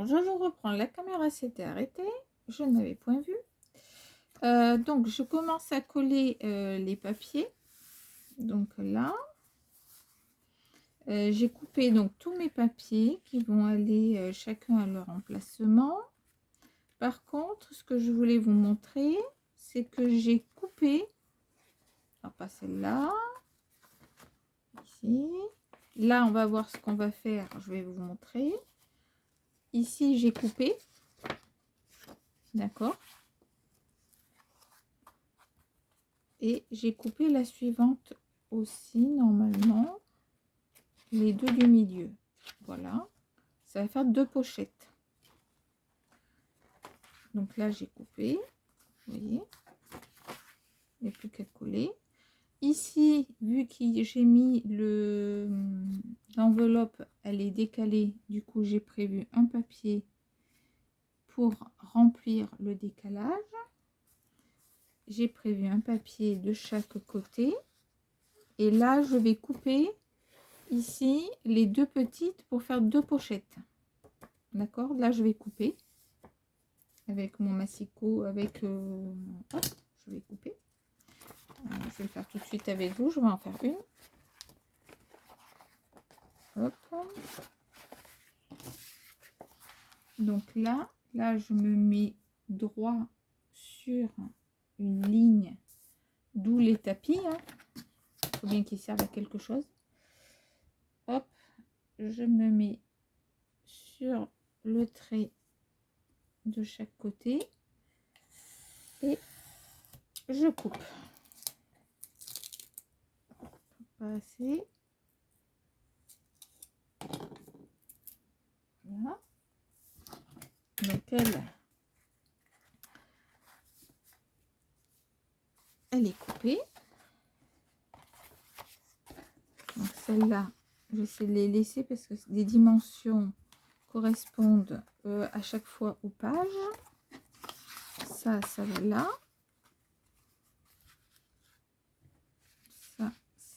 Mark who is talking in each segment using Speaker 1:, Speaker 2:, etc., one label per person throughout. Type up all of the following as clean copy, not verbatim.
Speaker 1: je vous reprends. La caméra s'était arrêtée. Je n'avais point vu. Donc, je commence à coller les papiers. Donc là, j'ai coupé donc tous mes papiers qui vont aller chacun à leur emplacement. Par contre, ce que je voulais vous montrer, c'est que j'ai coupé, alors pas celle-là, ici. Là, on va voir ce qu'on va faire. Je vais vous montrer. Ici, j'ai coupé. D'accord. Et j'ai coupé la suivante aussi, normalement. Les deux du milieu. Voilà. Ça va faire deux pochettes. Donc là, j'ai coupé. Vous voyez. Il n'y a plus qu'à coller. Ici, vu que j'ai mis l'enveloppe, elle est décalée. Du coup, j'ai prévu un papier pour remplir le décalage. J'ai prévu un papier de chaque côté. Et là, je vais couper ici les deux petites pour faire deux pochettes. D'accord? Là, je vais couper avec mon massicot, avec... hop, je vais couper. Je vais le faire tout de suite avec vous. Je vais en faire une. Hop. Donc là, je me mets droit sur une ligne, d'où les tapis. Il faut bien qu'ils servent à quelque chose. Hop, je me mets sur le trait de chaque côté et je coupe. Pas assez. Voilà. Donc elle est coupée. Donc celle-là, j'essaie de les laisser parce que les dimensions correspondent à chaque fois aux pages. Ça va là.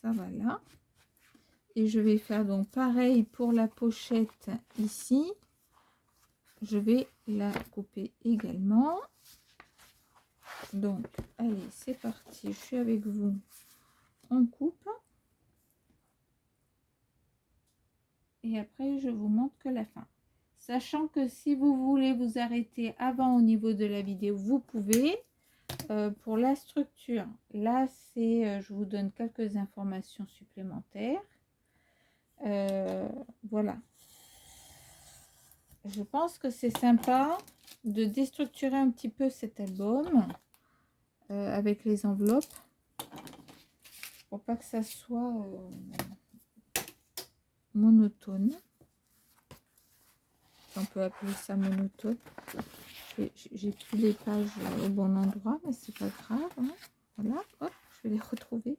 Speaker 1: Ça va là. Et je vais faire donc pareil pour la pochette ici. Je vais la couper également. Donc, allez, c'est parti. Je suis avec vous. On coupe. Et après, je vous montre que la fin. Sachant que si vous voulez vous arrêter avant au niveau de la vidéo, vous pouvez. Pour la structure, là, c'est, je vous donne quelques informations supplémentaires. Voilà. Je pense que c'est sympa de déstructurer un petit peu cet album avec les enveloppes pour pas que ça soit monotone. On peut appeler ça monotone. J'ai plus les pages au bon endroit, mais c'est pas grave. Hein. Voilà, hop, je vais les retrouver.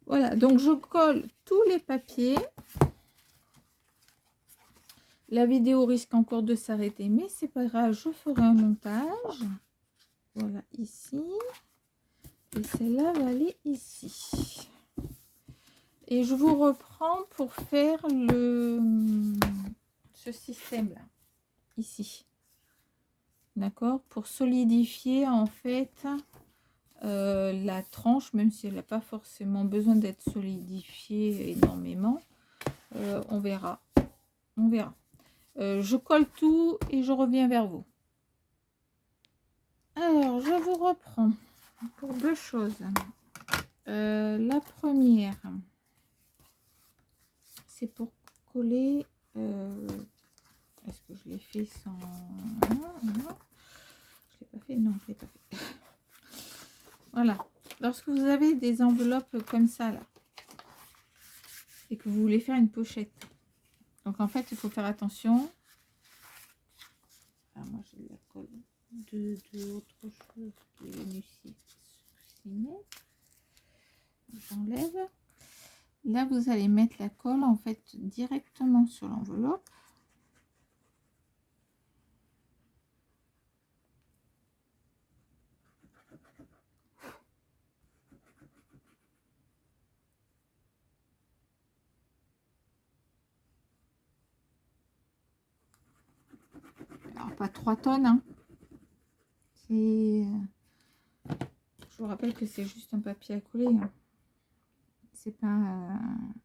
Speaker 1: Voilà, donc je colle tous les papiers. La vidéo risque encore de s'arrêter, mais c'est pas grave, je ferai un montage. Voilà, ici. Et celle-là va aller ici. Et je vous reprends pour faire ce système-là, ici. D'accord? Pour solidifier, en fait, la tranche, même si elle n'a pas forcément besoin d'être solidifiée énormément. On verra. On verra. Je colle tout et je reviens vers vous. Alors, je vous reprends pour deux choses. La première, c'est pour coller. Est-ce que je l'ai fait sans... Non, non. Je l'ai pas fait. Non, je l'ai pas fait. Voilà. Lorsque vous avez des enveloppes comme ça, là, et que vous voulez faire une pochette. Donc, en fait, il faut faire attention. Alors, moi, j'ai de la colle de autre chose qui est venue ici. J'enlève. Là, vous allez mettre la colle, en fait, directement sur l'enveloppe. pas 3 tonnes, hein. Je vous rappelle que c'est juste un papier à coller, hein. C'est pas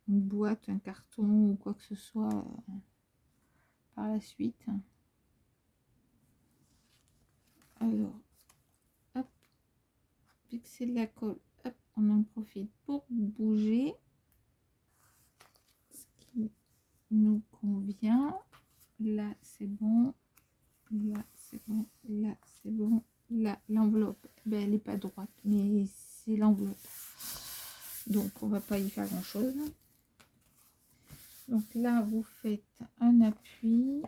Speaker 1: une boîte, un carton ou quoi que ce soit par la suite. Alors, hop, vu que c'est de la colle, hop, on en profite pour bouger ce qui nous convient. Là, c'est bon. Là, c'est bon. Là, c'est bon. Là, l'enveloppe, ben, elle n'est pas droite, mais c'est l'enveloppe. Donc, on va pas y faire grand-chose. Donc là, vous faites un appui.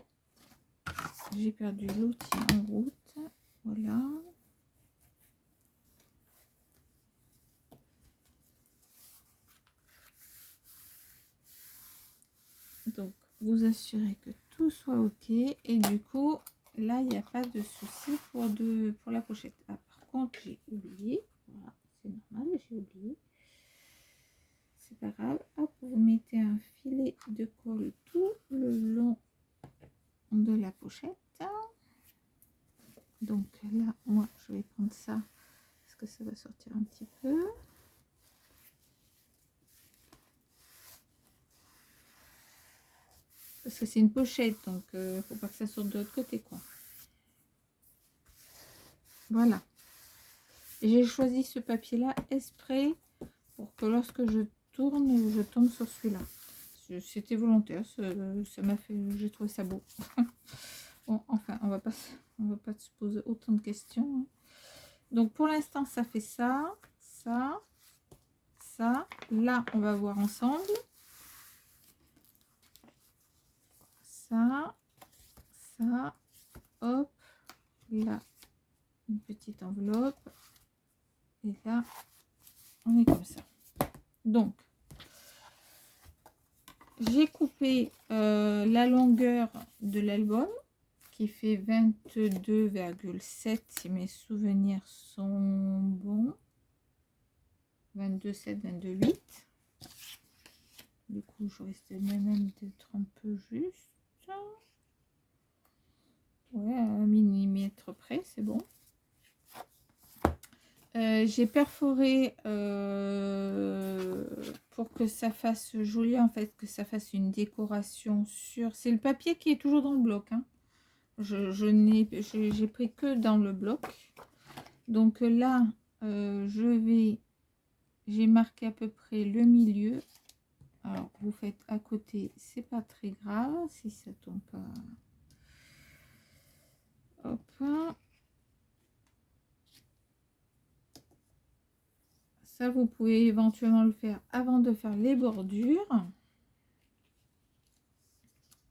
Speaker 1: J'ai perdu l'outil en route. Voilà. Donc, vous assurez que tout soit OK. Et du coup, là, il n'y a pas de souci pour la pochette. Ah, par contre, j'ai oublié. Voilà, c'est normal, j'ai oublié. C'est pas grave. Hop, vous mettez un filet de colle tout le long de la pochette. Donc là, moi, je vais prendre ça parce que ça va sortir un petit peu. Parce que c'est une pochette, donc faut pas que ça sorte de l'autre côté, quoi. Voilà. J'ai choisi ce papier-là exprès pour que lorsque je tourne, je tombe sur celui-là. C'était volontaire, ça m'a fait, j'ai trouvé ça beau. Bon, enfin, on va pas se poser autant de questions, hein. Donc pour l'instant, ça fait ça, ça, ça. Là, on va voir ensemble. Ça, ça, hop, là, une petite enveloppe. Et là, on est comme ça. Donc, j'ai coupé la longueur de l'album qui fait 22,7 si mes souvenirs sont bons. 22,7, 22,8. Du coup, je risque même d'être un peu juste. Ouais, à 1 millimètre près, c'est bon. J'ai perforé pour que ça fasse joli, en fait, que ça fasse une décoration sur... C'est le papier qui est toujours dans le bloc, hein. J'ai pris que dans le bloc. Donc là, j'ai marqué à peu près le milieu. Alors, vous faites à côté, c'est pas très grave si ça tombe pas. Hop. Ça, vous pouvez éventuellement le faire avant de faire les bordures.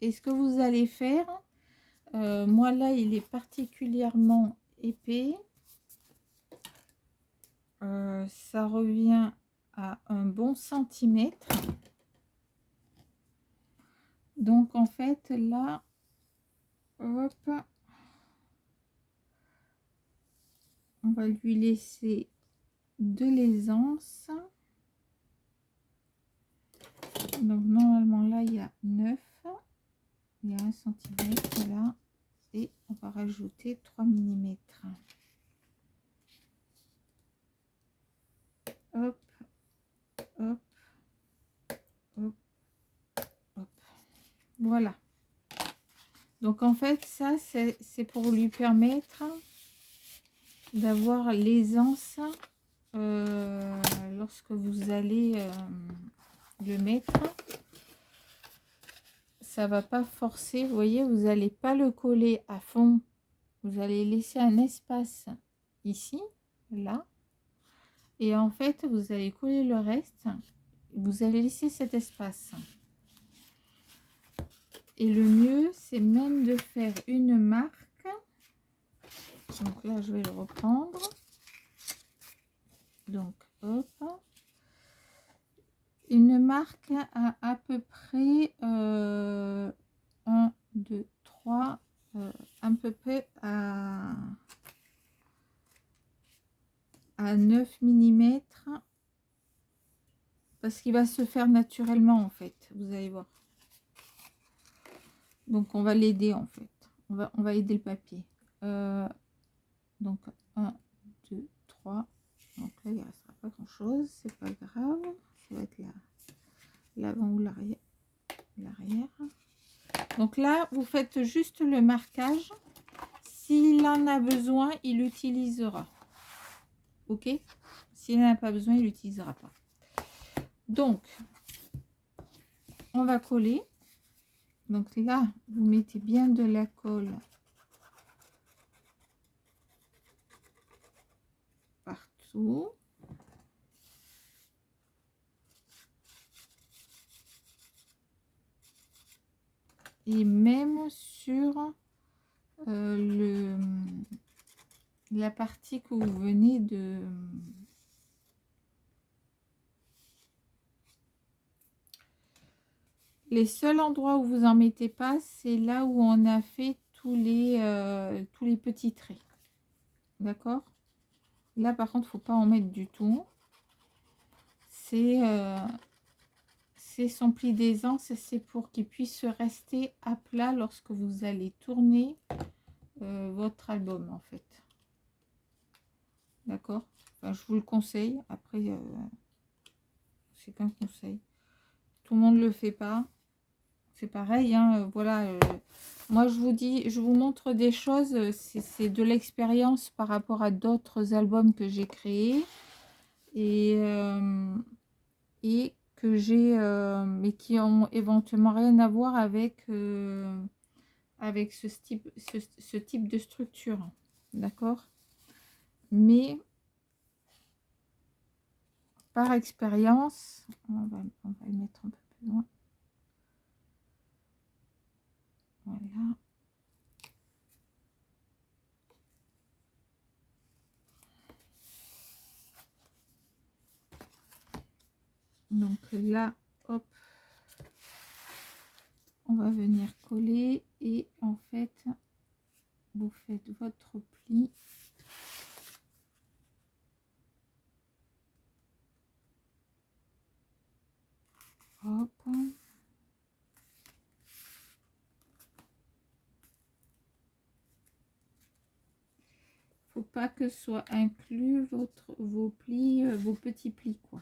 Speaker 1: Et ce que vous allez faire, moi là, il est particulièrement épais. Ça revient à un bon centimètre. Donc en fait, là, hop, on va lui laisser de l'aisance. Donc normalement là, il y a 9. Il y a 1 centimètre là. Et on va rajouter 3 mm. Hop, hop, hop, hop. Voilà. Donc en fait, ça, c'est pour lui permettre d'avoir l'aisance lorsque vous allez le mettre. Ça va pas forcer, vous voyez, vous n'allez pas le coller à fond. Vous allez laisser un espace ici, là. Et en fait, vous allez coller le reste. Vous allez laisser cet espace. Et le mieux, c'est même de faire une marque. Donc là, je vais le reprendre. Donc, hop. Une marque à peu près 1, 2, 3, à peu près à 9 mm. Parce qu'il va se faire naturellement, en fait. Vous allez voir. Donc, on va l'aider, en fait. on va aider le papier. Donc 1, 2, 3. Donc là, il ne restera pas grand-chose. C'est pas grave. Ça va être l'avant ou l'arrière. Donc là, vous faites juste le marquage. S'il en a besoin, il l'utilisera. Ok? S'il n'en a pas besoin, il l'utilisera pas. Donc, on va coller. Donc là, vous mettez bien de la colle partout. Et même sur la partie que vous venez de... Les seuls endroits où vous en mettez pas, c'est là où on a fait tous les petits traits. D'accord? Là, par contre, faut pas en mettre du tout. C'est son pli d'aisance, c'est pour qu'il puisse rester à plat lorsque vous allez tourner votre album, en fait. D'accord? Enfin, je vous le conseille. Après, c'est qu'un conseil. Tout le monde ne le fait pas. C'est pareil, hein, voilà. Moi, je vous dis, je vous montre des choses. C'est de l'expérience par rapport à d'autres albums que j'ai créés. Et que j'ai, mais qui ont éventuellement rien à voir avec, avec ce type de structure. D'accord? Mais par expérience, on va le mettre un peu plus loin. Voilà. Donc là, hop, on va venir coller et en fait, vous faites votre pli. Hop. Faut pas que soit inclus vos plis, vos petits plis, quoi.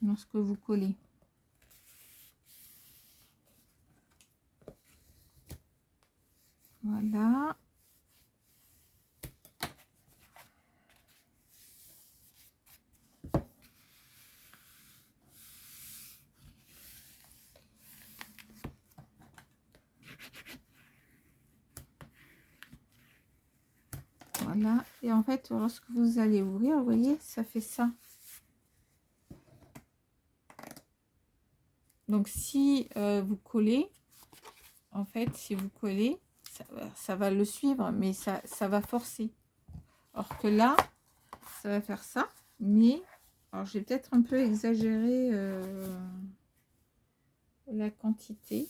Speaker 1: Lorsque vous collez. Voilà. Voilà. Et en fait, lorsque vous allez ouvrir, vous voyez, ça fait ça. Donc, si vous collez, en fait, si vous collez, ça va le suivre, mais ça va forcer. Or que là, ça va faire ça. Mais, alors j'ai peut-être un peu exagéré la quantité.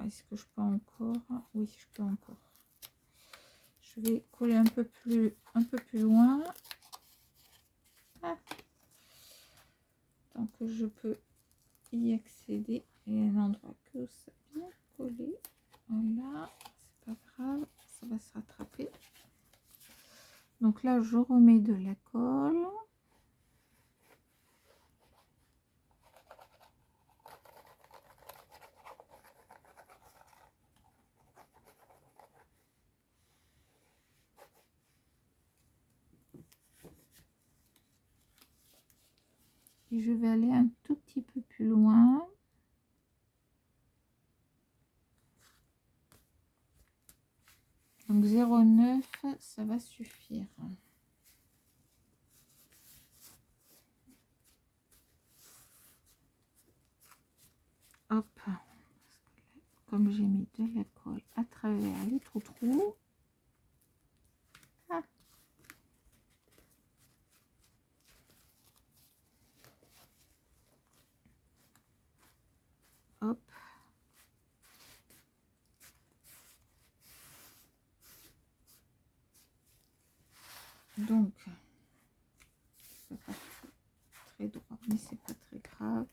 Speaker 1: Est-ce que je peux encore? Oui, je peux encore. Je vais coller un peu plus loin. Ah. Tant que je peux y accéder. Il y a un endroit que ça bien collé. Voilà, c'est pas grave, ça va se rattraper. Donc là, je remets de la colle. Et je vais aller un tout petit peu plus loin. Donc 0,9, ça va suffire. Hop. Comme j'ai mis de la colle à travers les trous. Ah. Hop. Donc, c'est pas très droit, mais c'est pas très grave.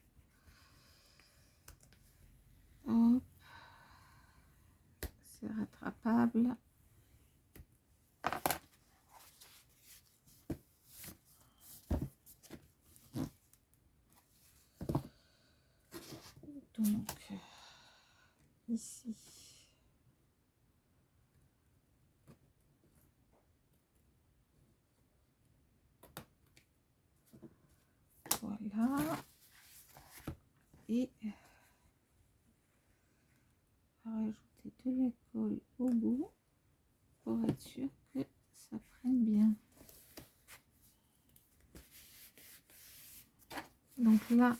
Speaker 1: décrapable. Donc, ici. Voilà. Et rajouter de la colle au bout pour être sûr que ça prenne bien. Donc là,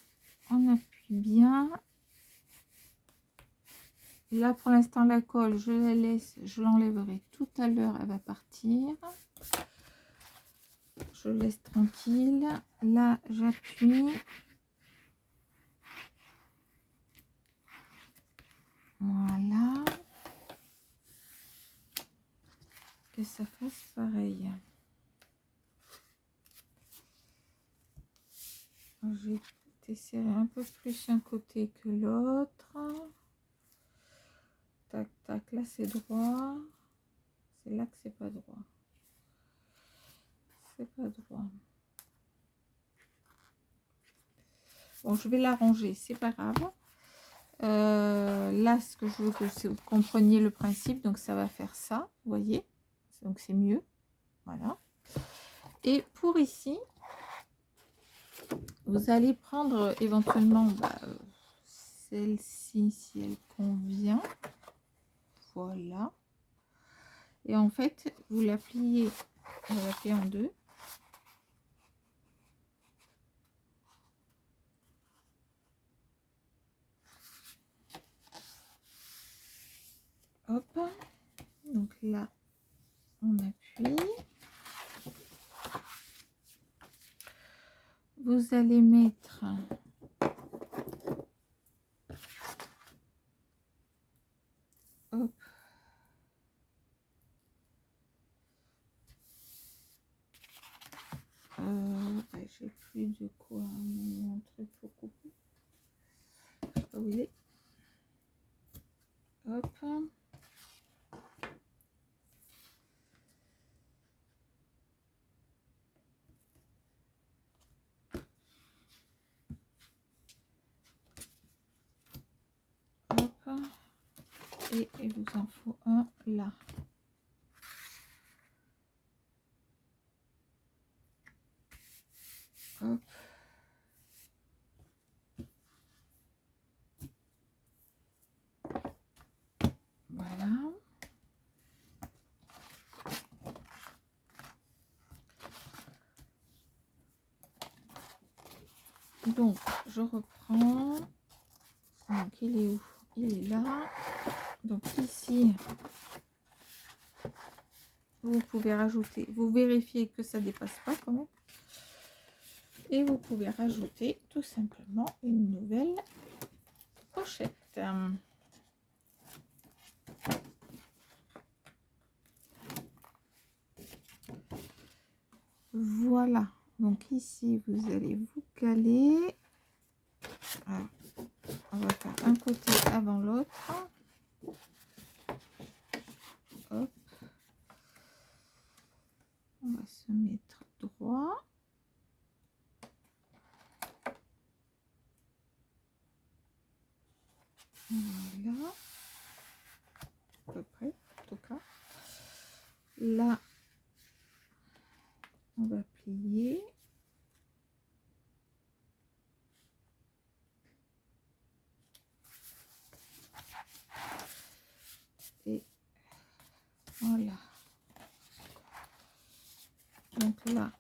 Speaker 1: on appuie bien. Là, pour l'instant, la colle, je la laisse, je l'enlèverai tout à l'heure, elle va partir. Je laisse tranquille. Là, j'appuie. Voilà. Que ça fasse pareil. Je vais desserrer un peu plus un côté que l'autre. Tac, tac. Là, c'est droit. C'est là que c'est pas droit. C'est pas droit. Bon, je vais l'arranger, c'est pas grave. Là, ce que je veux que vous compreniez le principe, donc ça va faire ça, vous voyez. Donc c'est mieux. Voilà. Et pour ici, vous allez prendre éventuellement celle-ci, si elle convient. Voilà. Et en fait, vous la pliez, on va la plier en deux. Hop. Donc là, on appuie. Vous allez mettre hop. J'ai plus de quoi montrer pour couper. Je sais pas où il est. Hop. Hop. Et il vous en faut un là. Hop. Voilà. Donc, je reprends. Donc, il est où? Il est là. Donc, ici, vous pouvez rajouter. Vous vérifiez que ça dépasse pas quand même. Et vous pouvez rajouter tout simplement une nouvelle pochette. Voilà. Donc, ici, vous allez vous caler. Alors, on va faire un côté avant l'autre. Hop. On va se mettre droit. Voilà. À peu près, en tout cas. Là, on va plier. Et voilà. Donc là,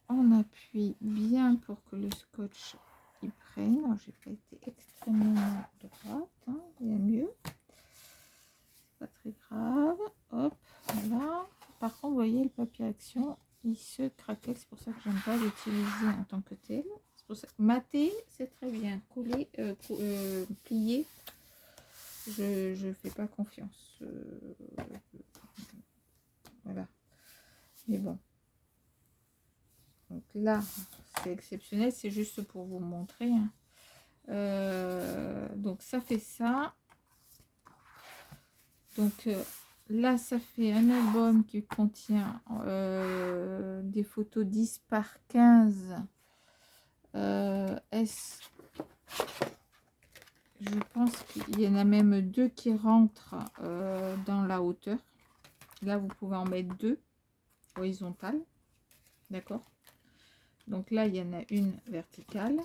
Speaker 1: on appuie bien pour que le scotch y prenne. J'ai pas été extrêmement droite, hein, il y a mieux. Pas très grave. Hop, voilà. Par contre, vous voyez, le papier action, il se craquelle. C'est pour ça que j'aime pas l'utiliser en tant que tel. C'est pour ça que mater, c'est très bien. Coller, plier, je fais pas confiance. Voilà. Mais bon. Donc là, c'est exceptionnel. C'est juste pour vous montrer. Hein. Donc ça fait ça. Donc là, ça fait un album qui contient des photos 10 par 15. Je pense qu'il y en a même 2 qui rentrent dans la hauteur. Là, vous pouvez en mettre 2 horizontales. D'accord? Donc là, il y en a une verticale,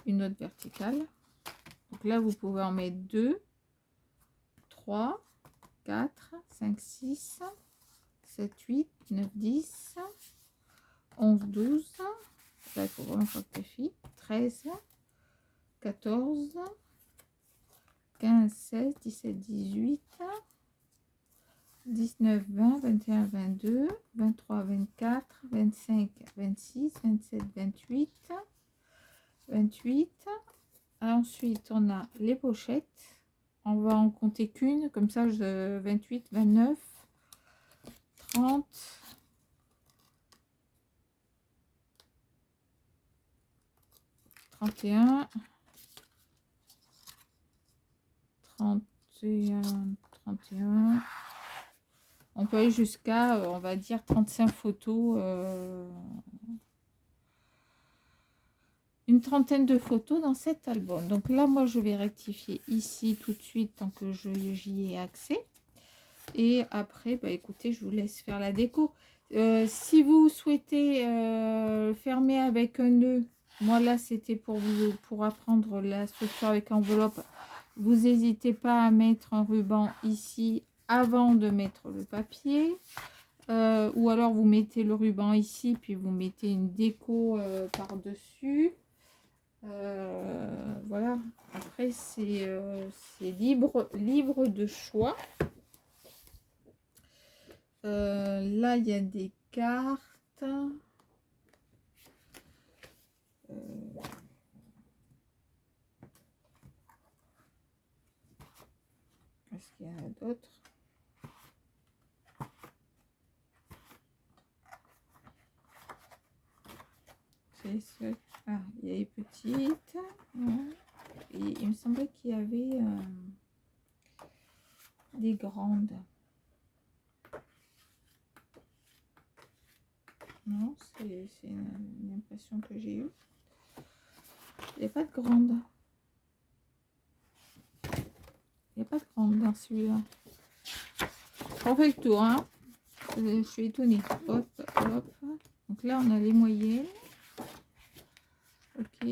Speaker 1: une autre verticale. Donc là, vous pouvez en mettre 2, 3, 4, 5, 6, 7, 8, 9, 10, 11, 12. Là, il faut vraiment faire que 13, 14, 15, 16, 17, 18, 19, 20, 21, 22, 23, 24, 25, 26, 27, 28, 28. Ensuite, on a les pochettes. On va en compter qu'une, comme ça, 28, 29, 30, 31, 31, 31. On peut aller jusqu'à, on va dire, 35 photos. Une trentaine de photos dans cet album. Donc là, moi, je vais rectifier ici tout de suite tant que j'y ai accès. Et après, bah, écoutez, je vous laisse faire la déco. Si vous souhaitez fermer avec un nœud, moi là, c'était pour apprendre la structure avec enveloppe. Vous n'hésitez pas à mettre un ruban ici avant de mettre le papier. Ou alors vous mettez le ruban ici, puis vous mettez une déco par-dessus. Voilà, après c'est libre de choix. Là il y a des cartes. Est-ce qu'il y en a d'autres? Ah, il y a les petites. Ouais. Et il me semblait qu'il y avait des grandes. Non, c'est une impression que j'ai eue. Il n'y a pas de grande. Il n'y a pas de grande dans celui-là. On fait le tour, hein. Je suis étonnée. Hop, hop. Donc là, on a les moyennes. Ok.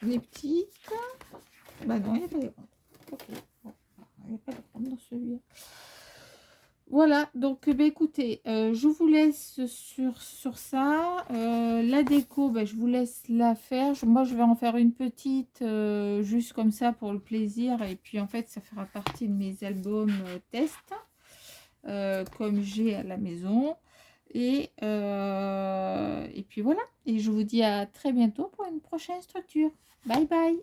Speaker 1: Les petites. Bah non, il n'y a pas de grande. Ok. Bon, il n'y a pas de grande dans celui-là. Voilà, donc bah, écoutez, je vous laisse sur ça. La déco, bah, je vous laisse la faire. Moi, je vais en faire une petite, juste comme ça pour le plaisir. Et puis, en fait, ça fera partie de mes albums test, comme j'ai à la maison. Et puis voilà. Et je vous dis à très bientôt pour une prochaine structure. Bye bye.